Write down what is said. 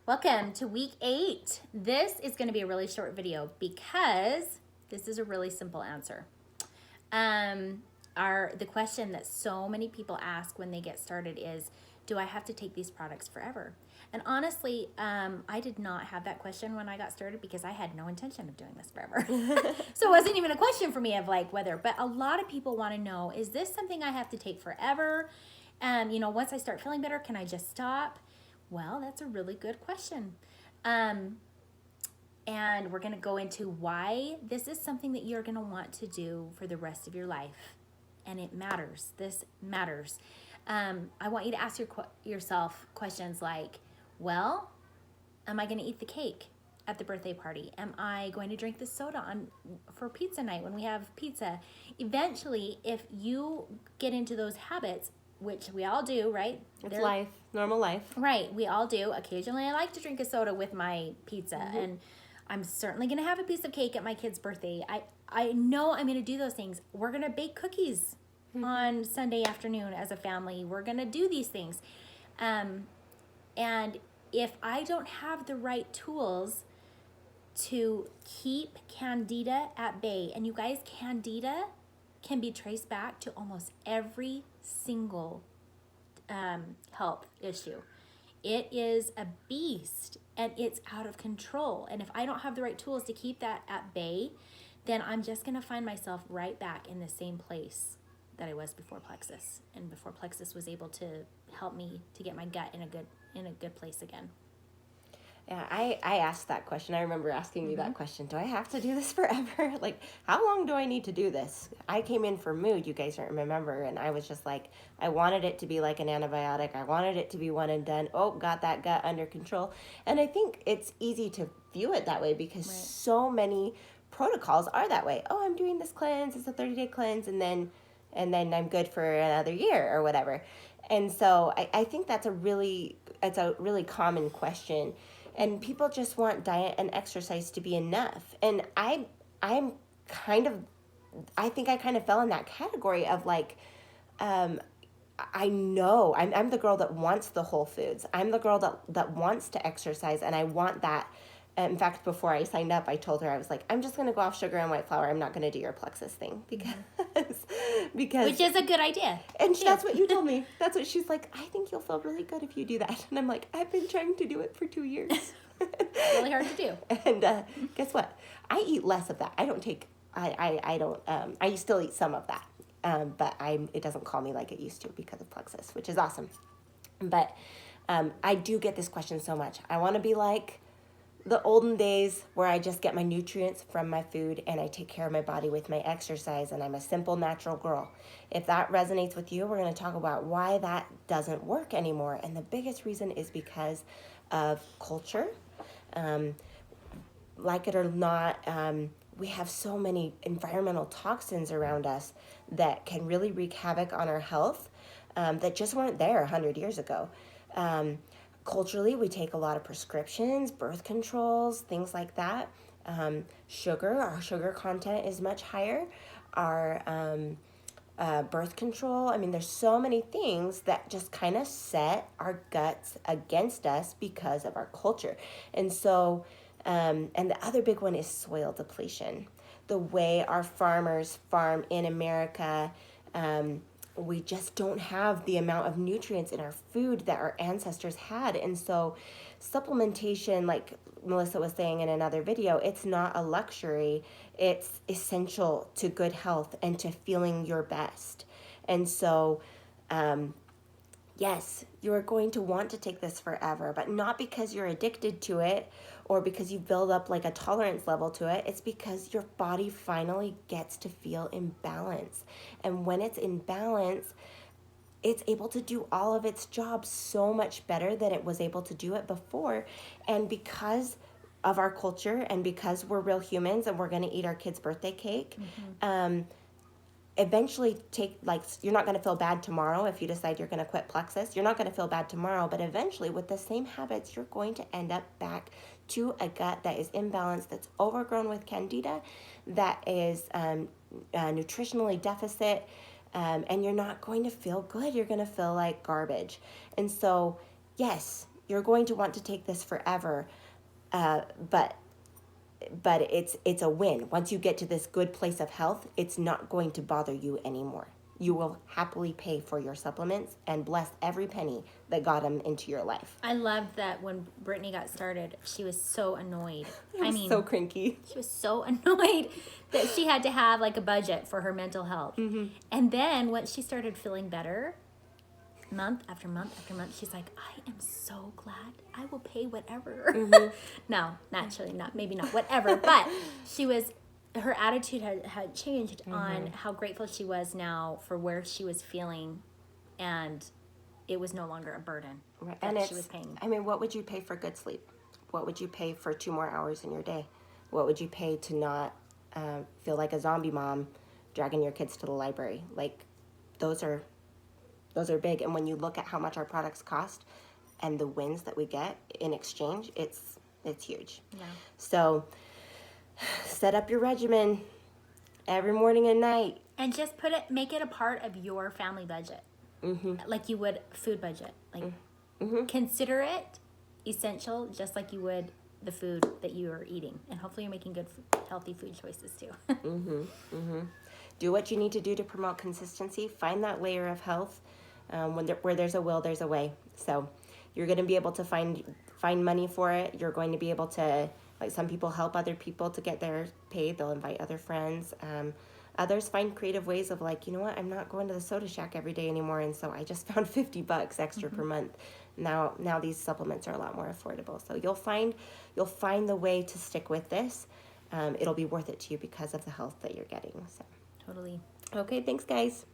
Welcome to week 8. This is going to be a really short video because this is a really simple answer. The question that so many people ask when they get started is, do I have to take these products forever? And honestly, I did not have that question when I got started because I had no intention of doing this forever. So it wasn't even a question for me of like whether, but a lot of people want to know, is this something I have to take forever? Once I start feeling better, can I just stop? Well, that's a really good question. And we're going to go into why this is something that you're going to want to do for the rest of your life. And it matters. This matters. I want you to ask yourself questions like, well, am I going to eat the cake at the birthday party? Am I going to drink the soda for pizza night when we have pizza? Eventually, if you get into those habits, which we all do, right? It's life, normal life. Right, we all do. Occasionally, I like to drink a soda with my pizza, and I'm certainly going to have a piece of cake at my kid's birthday. I know I'm going to do those things. We're going to bake cookies on Sunday afternoon as a family. We're going to do these things. And if I don't have the right tools to keep Candida at bay, and you guys, Candida can be traced back to almost every single health issue. It is a beast and it's out of control. And if I don't have the right tools to keep that at bay, then I'm just going to find myself right back in the same place that I was before Plexus, and before Plexus was able to help me to get my gut in a good place again. Yeah, I asked that question. I remember asking you that question. Do I have to do this forever? Like, how long do I need to do this? I came in for mood, you guys don't remember, and I was just like, I wanted it to be like an antibiotic. I wanted it to be one and done. Oh, got that gut under control. And I think it's easy to view it that way because so many protocols are that way. Oh, I'm doing this cleanse. It's a 30-day cleanse, and then I'm good for another year or whatever. And so I think it's a really common question. And people just want diet and exercise to be enough. And I think I kind of fell in that category of like, I know I'm the girl that wants the whole foods. I'm the girl that wants to exercise, and I want that. In fact, before I signed up, I told her, I was like, I'm just going to go off sugar and white flour. I'm not going to do your Plexus thing because Which is a good idea. And that's what you told me. That's what she's like, I think you'll feel really good if you do that. And I'm like, I've been trying to do it for 2 years. Really hard to do. And guess what? I eat less of that. I don't take, I don't, I still eat some of that. But it doesn't call me like it used to because of Plexus, which is awesome. But I do get this question so much. I want to be like the olden days where I just get my nutrients from my food and I take care of my body with my exercise, and I'm a simple, natural girl. If that resonates with you, we're going to talk about why that doesn't work anymore. And the biggest reason is because of culture. Like it or not, we have so many environmental toxins around us that can really wreak havoc on our health that just weren't there 100 years ago. Culturally, we take a lot of prescriptions, birth controls, things like that. Our sugar content is much higher. Our birth control, there's so many things that just kind of set our guts against us because of our culture. And so, and the other big one is soil depletion. The way our farmers farm in America, we just don't have the amount of nutrients in our food that our ancestors had. And so supplementation, like Melissa was saying in another video, it's not a luxury. It's essential to good health and to feeling your best. And so, yes, you're going to want to take this forever, but not because you're addicted to it or because you build up like a tolerance level to it. It's because your body finally gets to feel in balance. And when it's in balance, it's able to do all of its jobs so much better than it was able to do it before. And because of our culture and because we're real humans and we're going to eat our kid's birthday cake, eventually you're not going to feel bad tomorrow if you decide you're going to quit Plexus. You're not going to feel bad tomorrow, but eventually with the same habits, you're going to end up back to a gut that is imbalanced, that's overgrown with Candida, that is nutritionally deficit, and you're not going to feel good. You're going to feel like garbage. And so, yes, you're going to want to take this forever, but it's a win. Once you get to this good place of health, it's not going to bother you anymore. You will happily pay for your supplements and bless every penny that got them into your life. I loved that when Brittany got started, she was so annoyed. I mean, so cranky. She was so annoyed that she had to have like a budget for her mental health. And then once she started feeling better, month after month after month, she's like, I am so glad. I will pay whatever. No, naturally not, maybe not whatever, but her attitude had changed on how grateful she was now for where she was feeling, and it was no longer a burden that she was paying. I mean, what would you pay for good sleep? What would you pay for 2 more hours in your day? What would you pay to not feel like a zombie mom dragging your kids to the library? Like, those are big. And when you look at how much our products cost and the wins that we get in exchange, it's huge. Yeah. So set up your regimen every morning and night. And just make it a part of your family budget. Like you would food budget. Like consider it essential, just like you would the food that you are eating. And hopefully you're making good, healthy food choices too. Do what you need to do to promote consistency. Find that layer of health. Where there's a will, there's a way. So you're going to be able to find money for it. You're going to be able to, like, some people help other people to get their paid. They'll invite other friends. Others find creative ways of, like, you know what, I'm not going to the soda shack every day anymore, and so I just found $50 extra per month. Now these supplements are a lot more affordable. So you'll find the way to stick with this. It'll be worth it to you because of the health that you're getting. So Totally. okay, thanks guys.